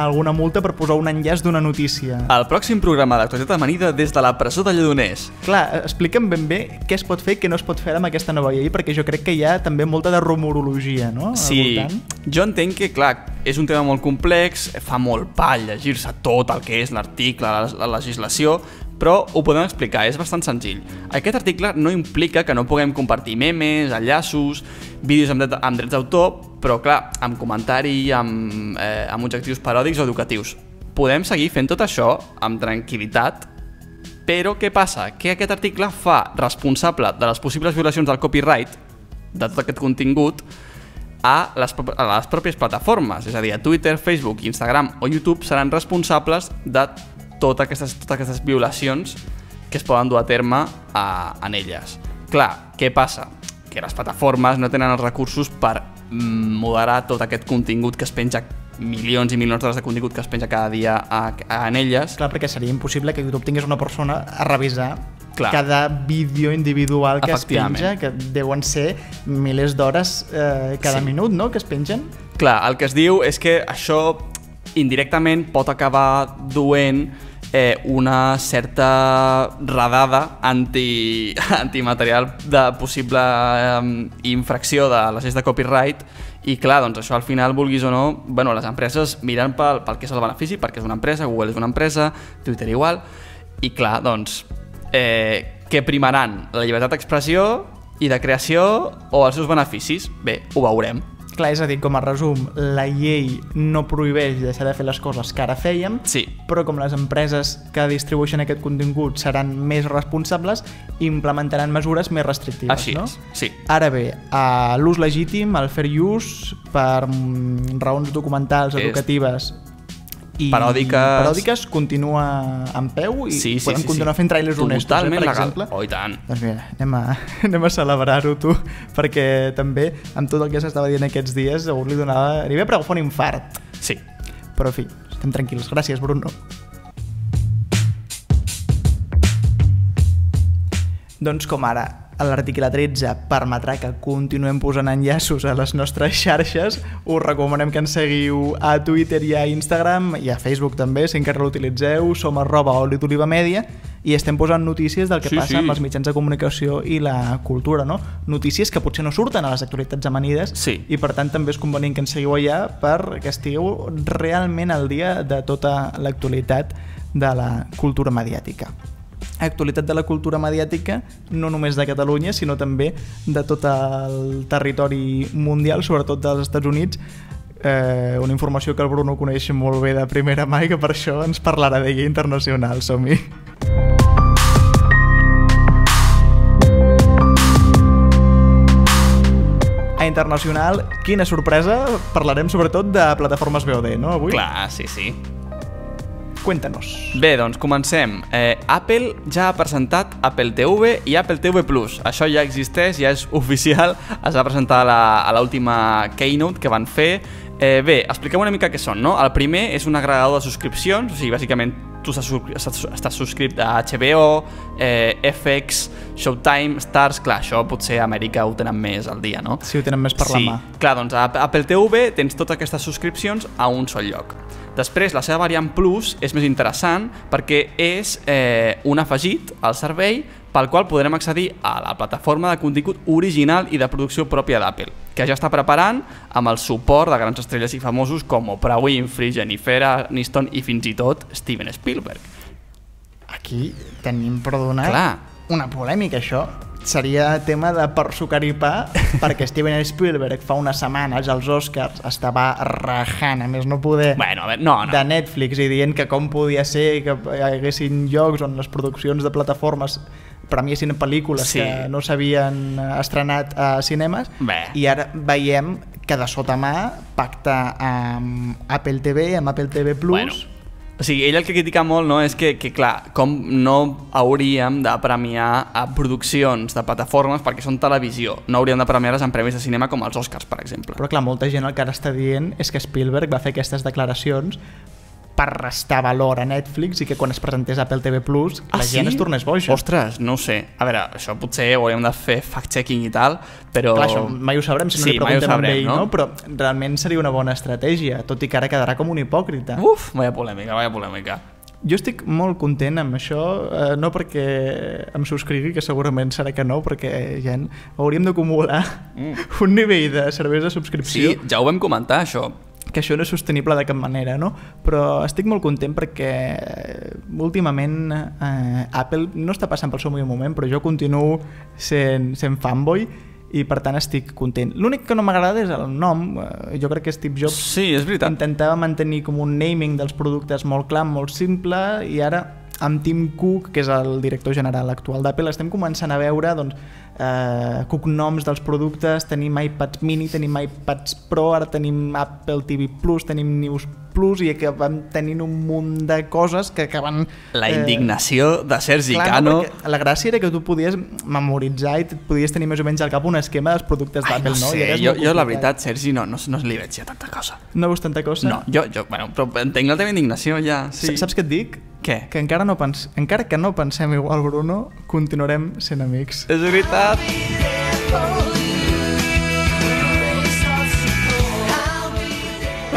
alguna multa per posar un enllaç d'una notícia. El pròxim programa d'actualitat amanida des de la presó de Lledoners. Clar, explica'm ben bé què es pot fer i què no es pot fer amb aquesta nova llei, perquè jo crec que hi ha també molta de rumorologia, no? Sí, jo entenc que, clar, és un tema molt complex, fa molt pal llegir-se tot el que és l'article, la legislació, però ho podem explicar, és bastant senzill. Aquest article no implica que no puguem compartir memes, enllaços, vídeos amb drets d'autor, però clar, amb comentari, amb objectius paròdics o educatius. Podem seguir fent tot això amb tranquil·litat, però què passa? Que aquest article fa responsable de les possibles violacions del copyright, de tot aquest contingut, a les pròpies plataformes, és a dir, a Twitter, Facebook, Instagram o YouTube seran responsables de totes aquestes violacions que es poden dur a terme en elles. Clar, què passa? Que les plataformes no tenen els recursos per moderar tot aquest contingut que es penja, milions i milions d'hores de contingut que es penja cada dia en elles. Clar, perquè seria impossible que YouTube tingués una persona a revisar cada vídeo individual que es penja, que deuen ser milers d'hores cada minut, no?, que es pengen. Clar, el que es diu és que això indirectament pot acabar duent una certa redada antimaterial de possible infracció de les lleis de copyright i clar, doncs això al final, vulguis o no, les empreses miren pel que és el benefici, perquè és una empresa, Google és una empresa, Twitter igual, i clar, doncs, què primaran? La llibertat d'expressió i de creació o els seus beneficis? Bé, ho veurem. Clar, és a dir, com a resum, la llei no prohibeix deixar de fer les coses que ara fèiem, però com les empreses que distribueixen aquest contingut seran més responsables, implementaran mesures més restrictives, Així no? és, sí. Ara bé, l'ús legítim, el fair use, per raons documentals, educatives i paròdiques continua en peu i podem continuar fent trailers honestos, per exemple. Oh, i tant. Doncs mira, anem a celebrar-ho, tu, perquè també amb tot el que s'estava dient aquests dies a li donava... Arriba a agafar un infart. Sí. Però en fi, estem tranquils. Gràcies, Bruno. Doncs com ara l'article 13 permetrà que continuem posant enllaços a les nostres xarxes. Us recomanem que ens seguiu a Twitter i a Instagram i a Facebook també, si encara l'utilitzeu. Som @olidolivamedia i estem posant notícies del que passa amb els mitjans de comunicació i la cultura, no? Notícies que potser no surten a les actualitats amanides i per tant també és convenient que ens seguiu allà perquè estigueu realment al dia de tota l'actualitat de la cultura mediàtica. Actualitat de la cultura mediàtica no només de Catalunya sinó també de tot el territori mundial, sobretot dels Estats Units. Una informació que el Bruno coneix molt bé de primera mà i que per això ens parlarà d'ella internacional. Som-hi! A internacional, quina sorpresa, parlarem sobretot de plataformes VOD, no, avui? Clar, sí. Cuéntanos. Bé, doncs comencem. Apple ja ha presentat Apple TV i Apple TV+. Això ja existeix, ja és oficial. Es va presentar a l'última Keynote que van fer. Bé, expliquem una mica què són, no? El primer és un agregador de subscripcions, o sigui, bàsicament tu estàs subscrit a HBO, FX, Showtime, Stars. Clar, això potser a Amèrica ho tenen més al dia, no? Sí, ho tenen més per la mà. Clar, doncs a Apple TV tens totes aquestes subscripcions a un sol lloc. Després, la seva variant Plus és més interessant perquè és un afegit al servei pel qual podrem accedir a la plataforma de contingut original i de producció pròpia d'Apple, que ja està preparant amb el suport de grans estrelles i famosos com Oprah Winfrey, Jennifer Aniston i fins i tot Steven Spielberg. Aquí tenim, perdona, clar, una polèmica, això. Seria tema de per sucar i pa, perquè Steven Spielberg fa unes setmanes als Oscars estava rajant, a més no poder, de Netflix, i dient que com podia ser que hi haguessin llocs on les produccions de plataformes premiessin pel·lícules que no s'havien estrenat a cinemes. I ara veiem que de sota mà pacta amb Apple TV, amb Apple TV+. O sigui, ell el que critica molt, no, és que clar, com no hauríem de premiar a produccions de plataformes perquè són televisió. No hauríem de premiar-les en premis de cinema com els Oscars, per exemple. Però clar, molta gent el que ara està dient és que Spielberg va fer aquestes declaracions per restar valor a Netflix i que quan es presentés Apple TV+, la gent es tornés boja. Ostres, no ho sé. A veure, això potser ho hauríem de fer fact-checking i tal, però... Clar, això mai ho sabrem si no li preguntem a ell, no? Però realment seria una bona estratègia, tot i que ara quedarà com un hipòcrita. Uf, vaya polèmica. Jo estic molt content amb això, no perquè em subscrigui, que segurament serà que no, perquè ja hauríem d'acumular un nivell de serveis de subscripció. Sí, ja ho vam comentar, això. Que això no és sostenible de cap manera, no? Però estic molt content perquè últimament Apple no està passant pel seu millor moment, però jo continuo sent fanboy i per tant estic content. L'únic que no m'agrada és el nom. Jo crec que Steve Jobs intentava mantenir com un naming dels productes molt clar, molt simple, i ara amb Tim Cook, que és el director general actual d'Apple, estem començant a veure cognoms dels productes. Tenim iPads mini, tenim iPads Pro, ara tenim Apple TV Plus, tenim News Plus, i acabem tenint un munt de coses que acaben... La indignació de Sergi Cano. La gràcia era que tu podies memoritzar i podies tenir més o menys al cap un esquema dels productes d'Apple, no? Sé. Jo la veritat, Sergi, no li veig ja tanta cosa. No veus tanta cosa? No, bueno, però entenc la teva indignació ja. Sí. Saps què et dic? Què? Que encara que no pensem igual, Bruno, continuarem sent amics. És veritat.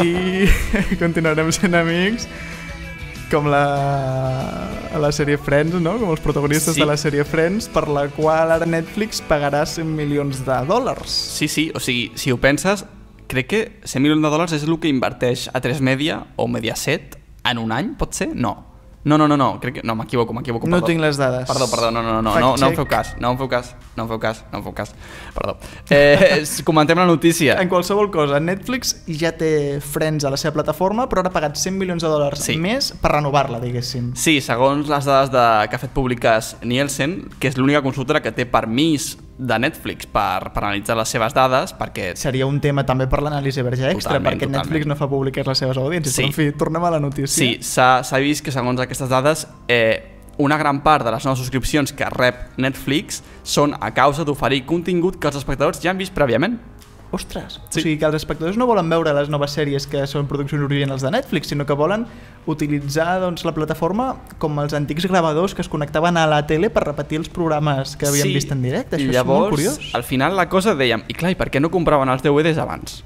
I continuarem sent amics com la sèrie Friends, no? Com els protagonistes de la sèrie Friends, per la qual ara Netflix pagarà $100 milions. Sí, o sigui, si ho penses, crec que $100 milions és el que inverteix a 3 Media o Mediaset en un any, pot ser? No, crec que... No, m'equivoco. No tinc les dades. Perdó, no em feu cas. Perdó. Comentem la notícia. En qualsevol cosa, Netflix ja té Friends a la seva plataforma, però ara ha pagat $100 milions més per renovar-la, diguéssim. Sí, segons les dades que ha fet públiques Nielsen, que és l'única consultora que té permís de Netflix per analitzar les seves dades, perquè... Seria un tema també per l'anàlisi verge extra, perquè Netflix no fa públiques les seves audiències. Però, en fi, tornem a la notícia. Sí, s'ha vist que segons aquestes dades una gran part de les noves subscripcions que rep Netflix són a causa d'oferir contingut que els espectadors ja han vist prèviament. Ostres, o sigui que els espectadors no volen veure les noves sèries que són produccions originals de Netflix, sinó que volen utilitzar doncs, la plataforma com els antics gravadors que es connectaven a la tele per repetir els programes que havíem vist en directe. Això és molt curiós. Al final la cosa dèiem, i clar, i per què no compraven els DVDs abans?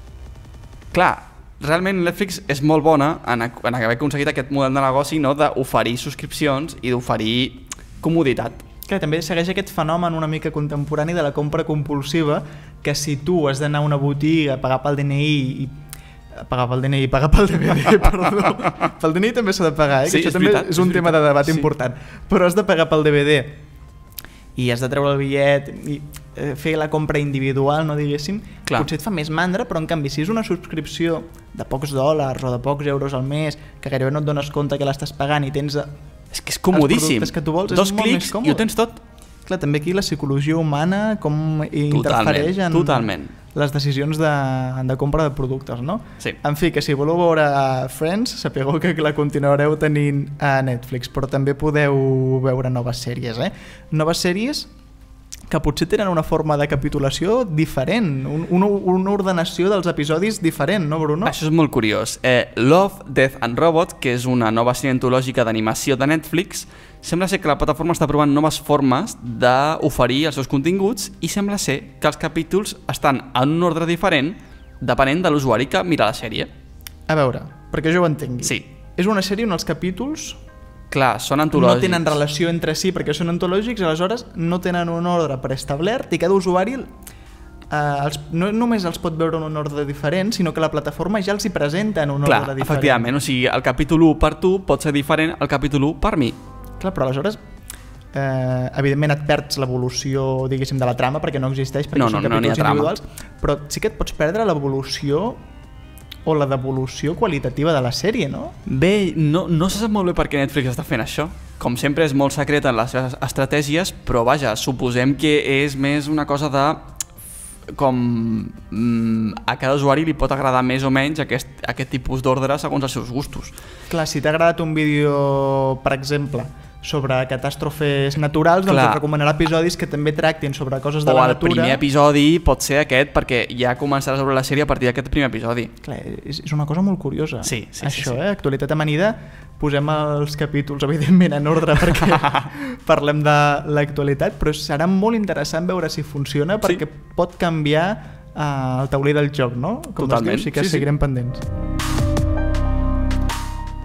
Clar, realment Netflix és molt bona en haver aconseguit aquest model de negoci, no, d'oferir subscripcions i d'oferir comoditat. Clar, també segueix aquest fenomen una mica contemporani de la compra compulsiva, que si tu has d'anar a una botiga a pagar pel DNI pagar pel DVD, perdó. Pel DNI també s'ha de pagar, Sí, que això és també veritat, és un és tema de veritat. debat Sí. important. Però has de pagar pel DVD i has de treure el bitllet i fer la compra individual, no diguéssim, Clar. potser et fa més mandra, però en canvi si és una subscripció de pocs dòlars o de pocs euros al mes, que gairebé no et dones compte que l'estàs pagant i tens És que és comodíssim. els productes que tu vols, és 2 molt clics més còmode. i ho tens tot. Clar, també aquí la psicologia humana com interfereix en totalment. les decisions de compra de productes, no? Sí. En fi, que si voleu veure Friends, sapigueu que la continuareu tenint a Netflix, però també podeu veure noves sèries, Noves sèries que potser tenen una forma de capitulació diferent, una ordenació dels episodis diferent, no, Bruno? Això és molt curiós. Love, Death and Robots, que és una nova sèrie antològica d'animació de Netflix, sembla ser que la plataforma està provant noves formes d'oferir els seus continguts i sembla ser que els capítols estan en un ordre diferent depenent de l'usuari que mira la sèrie. A veure, perquè jo ho entengui. Sí. És una sèrie on els capítols Clar, són antològics. no tenen relació entre si perquè són antològics, aleshores no tenen un ordre preestablert i cada usuari no només els pot veure en un ordre diferent, sinó que la plataforma ja els hi presenta en un ordre diferent. Efectivament, o sigui, el capítol 1 per tu pot ser diferent al capítol 1 per mi. Clar, però aleshores evidentment et perds l'evolució, diguéssim, de la trama perquè no existeix, perquè No, són no n'hi ha capítols trama. individuals, però sí que et pots perdre l'evolució o la devolució qualitativa de la sèrie, no? Bé, no se sap molt bé per què Netflix està fent això. Com sempre és molt secret en les seves estratègies, però vaja, suposem que és més una cosa de a cada usuari li pot agradar més o menys aquest tipus d'ordre segons els seus gustos. Clar, si t'ha agradat un vídeo, per exemple, sobre catàstrofes naturals, doncs et recomanarà episodis que també tractin sobre coses de la natura. O el primer episodi pot ser aquest, perquè ja començaràs a veure la sèrie a partir d'aquest primer episodi. Clar, és una cosa molt curiosa. Sí. Això, Actualitat amanida, posem els capítols, evidentment, en ordre perquè parlem de l'actualitat, però serà molt interessant veure si funciona perquè pot canviar el tauler del joc, no? Com Totalment. es diu, sí que seguirem pendents.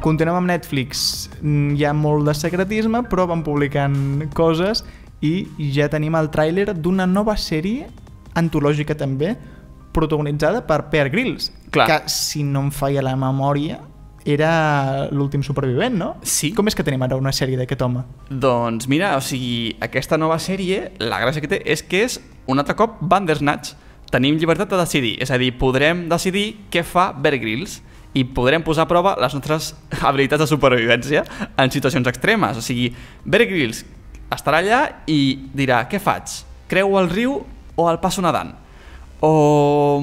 Continuem amb Netflix. Hi ha molt de secretisme, però van publicant coses i ja tenim el tràiler d'una nova sèrie antològica també, protagonitzada per Bear Grylls, que, si no em falla la memòria, era l'últim supervivent, no? Sí. Com és que tenim ara una sèrie d'aquest home? Doncs mira, o sigui, aquesta nova sèrie, la gràcia que té és que és, un altre cop, Bandersnatch. Tenim llibertat de decidir, és a dir, podrem decidir què fa Bear Grylls i podrem posar a prova les nostres habilitats de supervivència en situacions extremes. O sigui, Bear Grylls estarà allà i dirà, què faig? Creu el riu o el passo nedant? O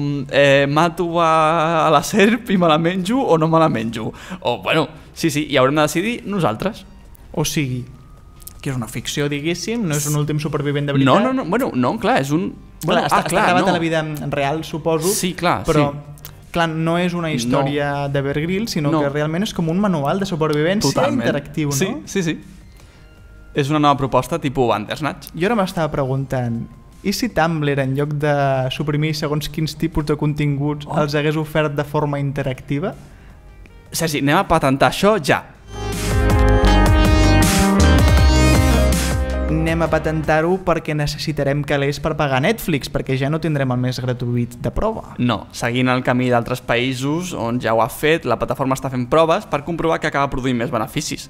mato a la serp i me la menjo o no me la menjo? O, bueno, sí, i haurem de decidir nosaltres. O sigui, que és una ficció, diguéssim, no és un últim supervivent de veritat? No, clar, és un... Bueno, està gravat a la vida real, suposo. Sí, clar, però, clar, no és una història de Bear Grylls, sinó que realment és com un manual de supervivència interactiu, no? Sí. És una nova proposta tipus Bandersnatch. Jo ara m'estava preguntant, i si Tumblr, en lloc de suprimir segons quins tipus de continguts, els hagués ofert de forma interactiva? Sergi, anem a patentar això ja. Anem a patentar-ho perquè necessitarem calés per pagar Netflix, perquè ja no tindrem el mes gratuït de prova. No, seguint el camí d'altres països on ja ho ha fet, la plataforma està fent proves per comprovar que acaba produint més beneficis.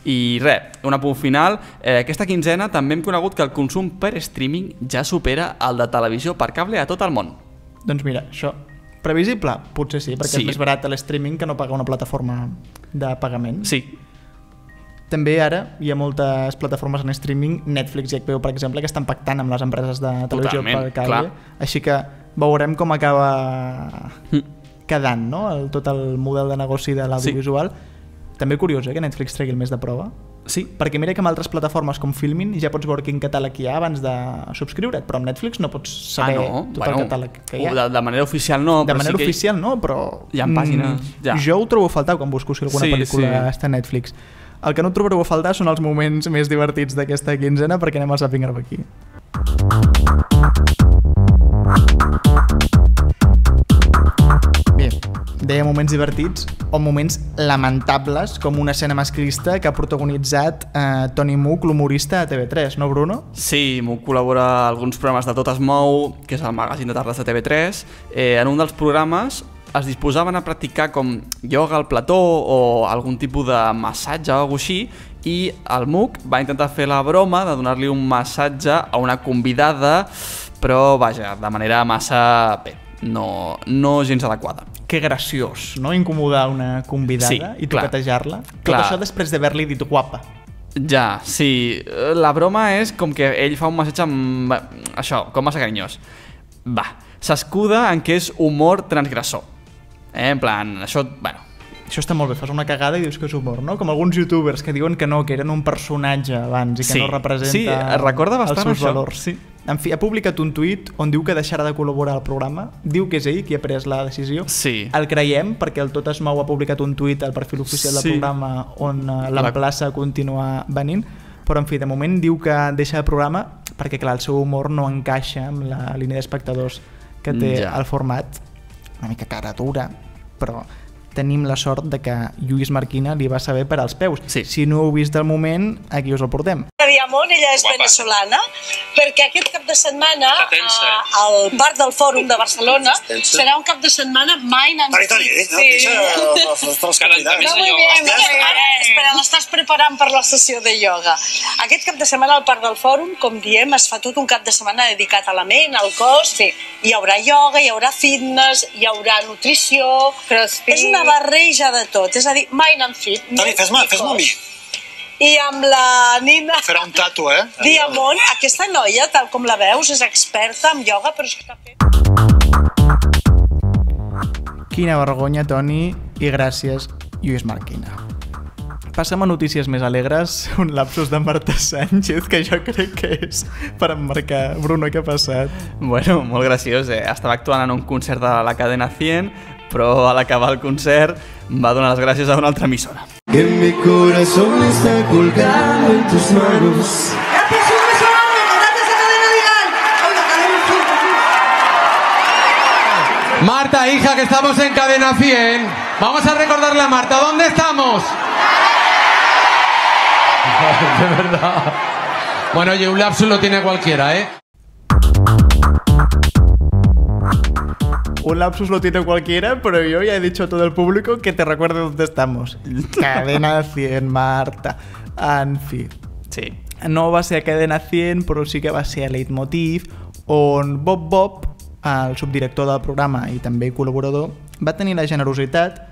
I res, un apunt final, aquesta quinzena també hem conegut que el consum per streaming ja supera el de televisió per cable a tot el món. Doncs mira, això, previsible? Potser sí, perquè és més barat l'streaming que no pagar una plataforma de pagament. Sí. També ara hi ha moltes plataformes en streaming, Netflix i HBO, per exemple, que estan pactant amb les empreses de televisió per cable. Així que veurem com acaba quedant, no? Tot el model de negoci de l'audiovisual. També curiós, que Netflix tregui el mes de prova. Sí. Perquè mira que amb altres plataformes com Filmin ja pots veure quin catàleg hi ha abans de subscriure't, però amb Netflix no pots saber tot el catàleg que hi ha. De manera oficial no, de però manera sí que oficial no, però hi ha pàgines. Jo ho trobo a faltar quan busco si alguna pel·lícula està a Netflix. El que no trobareu a faltar són els moments més divertits d'aquesta quinzena, perquè anem al Zapping Grab aquí. Bé, deia moments divertits o moments lamentables, com una escena masclista que ha protagonitzat Toni Muc, l'humorista a TV3, no, Bruno? Sí, Muc col·labora a alguns programes de Tot es mou, que és el magazín de tardes de TV3. En un dels programes es disposaven a practicar com ioga al plató o algun tipus de massatge o alguna així, i el Muc va intentar fer la broma de donar-li un massatge a una convidada, però vaja, de manera massa... bé, no gens adequada. Que graciós, no? Incomodar una convidada i toquetejar-la. Tot això després d'haver-li dit guapa. Ja, sí. La broma és com que ell fa un massatge amb... això, com massa carinyós. Va, s'escuda en que és humor transgressor. En plan, això, bueno... Això està molt bé, fas una cagada i dius que és humor, no? Com alguns youtubers que diuen que no, que eren un personatge abans i que no representa recorda bastant els seus això. valors. Sí. En fi, ha publicat un tuit on diu que deixarà de col·laborar al programa, diu que és ell qui ha pres la decisió. Sí. El creiem perquè el Tot es mou ha publicat un tuit al perfil oficial del programa on l'emplaça a continuar venint, però en fi, de moment diu que deixa el programa perquè clar, el seu humor no encaixa amb la línia d'espectadors que té el format. Una mica cara dura, però tenim la sort de que Lluís Marquina li va saber per als peus. Sí. Si no heu vist el moment, aquí us el portem. Diamond, ella és venezolana, perquè aquest cap de setmana al Parc del Fòrum de Barcelona serà un cap de setmana mai n'han vist. Espera, l'estàs preparant per la sessió de ioga. Aquest cap de setmana al Parc del Fòrum, com diem, es fa tot un cap de setmana dedicat a la ment, al cos. Hi haurà ioga, hi haurà fitness, hi haurà nutrició... És una barreja de tot, és a dir, mai n'han fet. Toni, fes-me a mi. I amb la Nina... Farà un tatu, Diamond, aquesta noia, tal com la veus, és experta en ioga, però és que està fent... Quina vergonya, Toni, i gràcies, Lluís Marquina. Passem a notícies més alegres, un lapsus de Marta Sánchez, que jo crec que és per emmarcar. Bruno, què ha passat? Bueno, molt graciós, Estava actuant en un concert de la cadena 100, però a l'acabar el concert va donar les gràcies a una altra emissora. Que mi corazón está colgando en tus manos. Gracias, un beso grande, gracias a Cadena Dial. Marta, hija, que estamos en Cadena 100. Vamos a recordarle a Marta, ¿dónde estamos? De verdad. Bueno, oye, un lapsus lo tiene cualquiera, Un lapsus lo tiene cualquiera, pero yo ya he dicho a todo el público que te recuerde dónde estamos. Cadena 100, Marta. En fi. Sí. No va ser a Cadena 100, però sí que va ser a Leitmotiv, on Bob, el subdirector del programa i també col·laborador, va tenir la generositat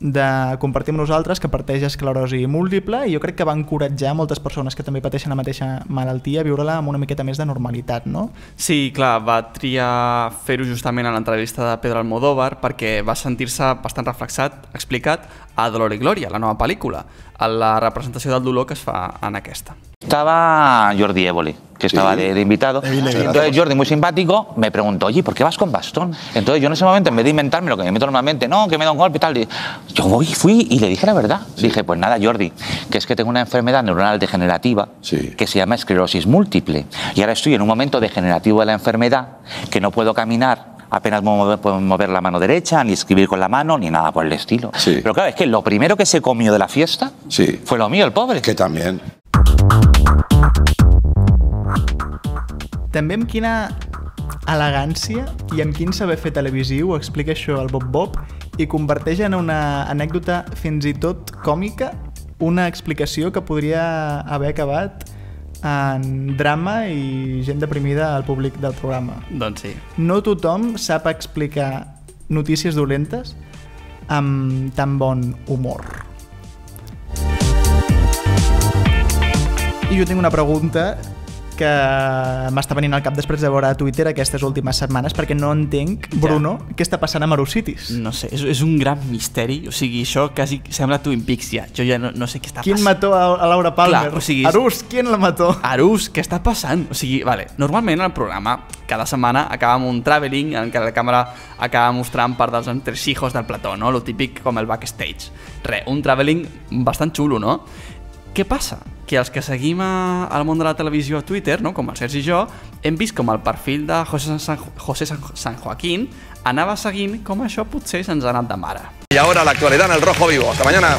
de compartir amb nosaltres que parteix esclerosi múltiple i jo crec que va encoratjar moltes persones que també pateixen la mateixa malaltia a viure-la amb una miqueta més de normalitat, no? Sí, clar, va triar fer-ho justament a l'entrevista de Pedro Almodóvar perquè va sentir-se bastant reflexat, explicat a Dolor y Gloria, la nova pel·lícula, a la representació del dolor que es fa en aquesta. Estaba Jordi Évole, que estaba de invitado. Entonces Jordi, muy simpático, me preguntó, oye, ¿por qué vas con bastón? Entonces yo en ese momento, en vez de inventarme lo que me meto normalmente, no, que me da un golpe y tal, yo fui y le dije la verdad. Dije, pues nada, Jordi, que es que tengo una enfermedad neuronal degenerativa que se llama esclerosis múltiple. Y ahora estoy en un momento degenerativo de la enfermedad que no puedo caminar, apenas puedo mover la mano derecha, ni escribir con la mano, ni nada por el estilo. Pero claro, es que lo primero que se comió de la fiesta fue lo mío, el pobre. Que también. També amb quina elegància i amb quin saber fer televisiu explica això el Bob i converteix en una anècdota fins i tot còmica una explicació que podria haver acabat en drama i gent deprimida al públic del programa. Doncs sí. No tothom sap explicar notícies dolentes amb tan bon humor. I jo tinc una pregunta que m'està venint al cap després de veure a Twitter aquestes últimes setmanes, perquè no entenc, Bruno, què està passant amb Arúsitis. No sé, és un gran misteri, o sigui, això quasi sembla Twin Peaks ja, jo ja no sé què està passant. ¿Quién mató a Laura Palmer? Clar, o sigui, Arús, ¿quién la mató? Arús, què està passant? O sigui, vale, normalment el programa cada setmana acaba amb un travelling en què la càmera acaba mostrant part dels entresijos del plató, no? Lo típic com el backstage. Un travelling bastant xulo, no? Què passa? Que els que seguim al món de la televisió a Twitter, no? Com el Sergi i jo, hem vist com el perfil de José San Joaquín anava seguint com això potser se'ns ha anat de mare. Y ahora la actualidad en el Rojo Vivo. Hasta mañana.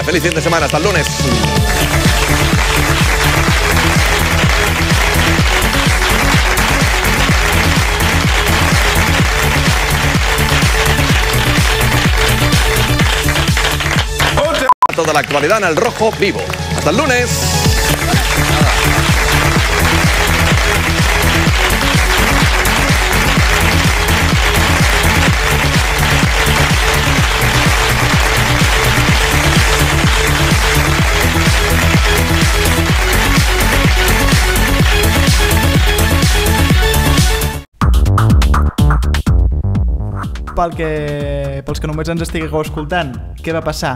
Feliz fin de semana. Hasta el lunes. Toda la actualidad en el Rojo Vivo. Hasta el lunes. Pels que només ens estigueu escoltant, què va passar?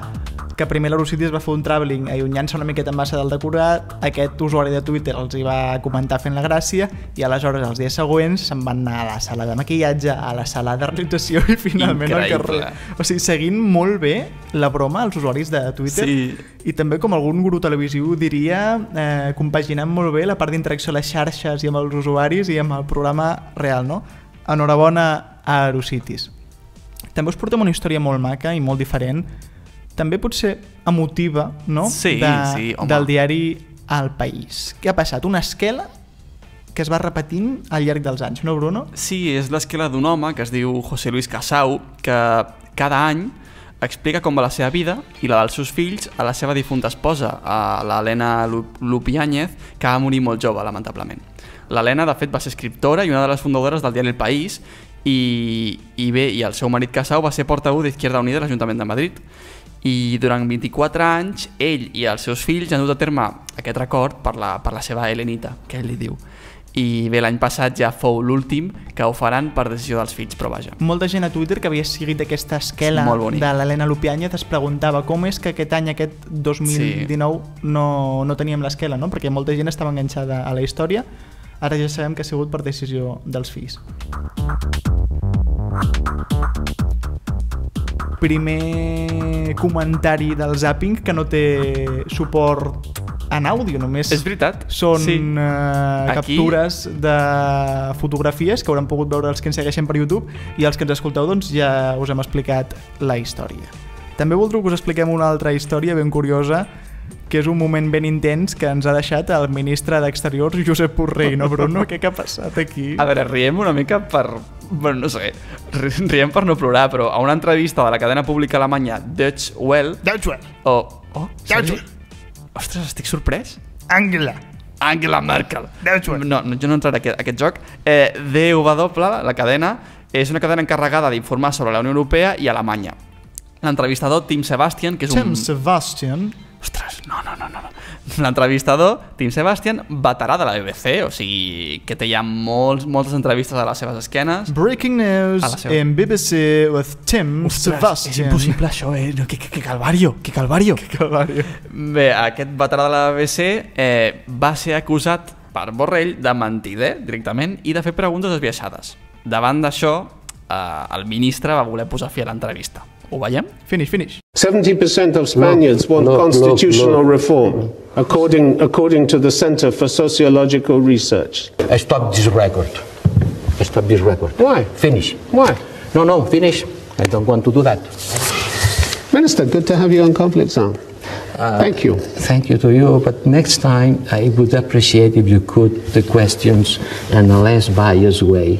Que primer l'Arúsitis va fer un travelling allunyant-se una miqueta en massa del decorat, aquest usuari de Twitter els hi va comentar fent la gràcia i aleshores els dies següents se'n van anar a la sala de maquillatge, a la sala de realització i finalment al carrer. O sigui, seguint molt bé la broma als usuaris de Twitter i també, com algun gurú televisiu diria, compaginant molt bé la part d'interacció a les xarxes i amb els usuaris i amb el programa real, no? Enhorabona a Arúsitis. També us portem una història molt maca i molt diferent, també potser emotiva, no? Sí, home. Del diari El País. Què ha passat? Una esquela que es va repetint al llarg dels anys, no, Bruno? Sí, és l'esquela d'un home que es diu José Luis Casau, que cada any explica com va la seva vida i la dels seus fills a la seva difunta esposa, a l'Helena Lupiáñez, que va morir molt jove, lamentablement. L'Helena, de fet, va ser escriptora i una de les fundadores del diari El País i el seu marit Casau va ser portaveu d'Izquierda Unida a l'Ajuntament de Madrid. I durant 24 anys ell i els seus fills han dut a terme aquest record per la seva Helenita, que ell li diu. I bé, l'any passat ja fou l'últim que ho faran per decisió dels fills, però vaja. Molta gent a Twitter que havia seguit aquesta esquela de l'Helena Lupiáñez es preguntava com és que aquest any, aquest 2019, no teníem l'esquela, no? Perquè molta gent estava enganxada a la història. Ara ja sabem que ha sigut per decisió dels fills. Primer comentari del Zapping que no té suport en àudio, només és veritat. Són captures de fotografies que hauran pogut veure els que ens segueixen per YouTube i els que ens escolteu doncs ja us hem explicat la història. També voldreu que us expliquem una altra història ben curiosa, que és un moment ben intens que ens ha deixat el ministre d'Exteriors, Josep Borrell, no, Bruno? Què ha passat aquí? A veure, riem una mica per... Bueno, no sé, riem per no plorar, però a una entrevista de la cadena pública alemanya Deutsche Welle... Ostres, estic sorprès. Angela Merkel. No, jo no entraré a aquest joc. DW, la cadena, és una cadena encarregada d'informar sobre la Unió Europea i Alemanya. L'entrevistador Tim Sebastian, que és un... Tim Sebastian? Ostres, no. L'entrevistador, Tim Sebastian, veterà de la BBC, o sigui, que té ja moltes entrevistes a les seves esquenes. Breaking news in BBC with Tim Sebastian. És impossible això, Que calvario. Bé, aquest veterà de la BBC va ser acusat per Borrell de mentir directament i de fer preguntes esbiaixades. Davant d'això, el ministre va voler posar fi a l'entrevista. Ho veiem? Finish. 70% of Spaniards want constitutional reform, according to the Center for Sociological Research. Stop this record. Why? Finish. Why? No, finish. I don't want to do that. Minister, good to have you on Conflict Zone. Thank you. Thank you to you, but next time I would appreciate if you could the questions in a less biased way.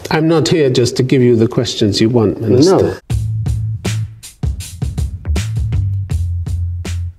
I'm not here just to give you the questions you want, Minister. No.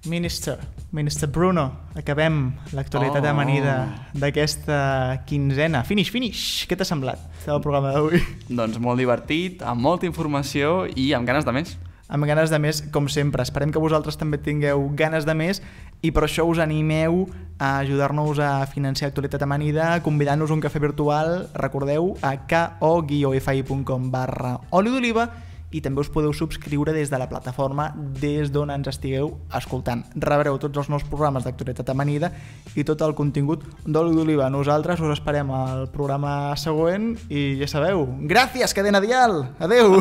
Minister, Ministre Bruno, acabem l'actualitat amanida d'aquesta quinzena. Finish! Què t'ha semblat el programa d'avui? Doncs molt divertit, amb molta informació i amb ganes de més. Amb ganes de més, com sempre. Esperem que vosaltres també tingueu ganes de més i per això us animeu a ajudar-nos a financiar Actualitat Amanida convidant-nos un cafè virtual, recordeu, a ko-fi.com/oli d'oliva, i també us podeu subscriure des de la plataforma des d'on ens estigueu escoltant. Rebreu tots els nous programes d'Actualitat Amanida i tot el contingut d'Oli d'Oliva. Nosaltres us esperem al programa següent i ja sabeu, gràcies, cadena dial! Adeu!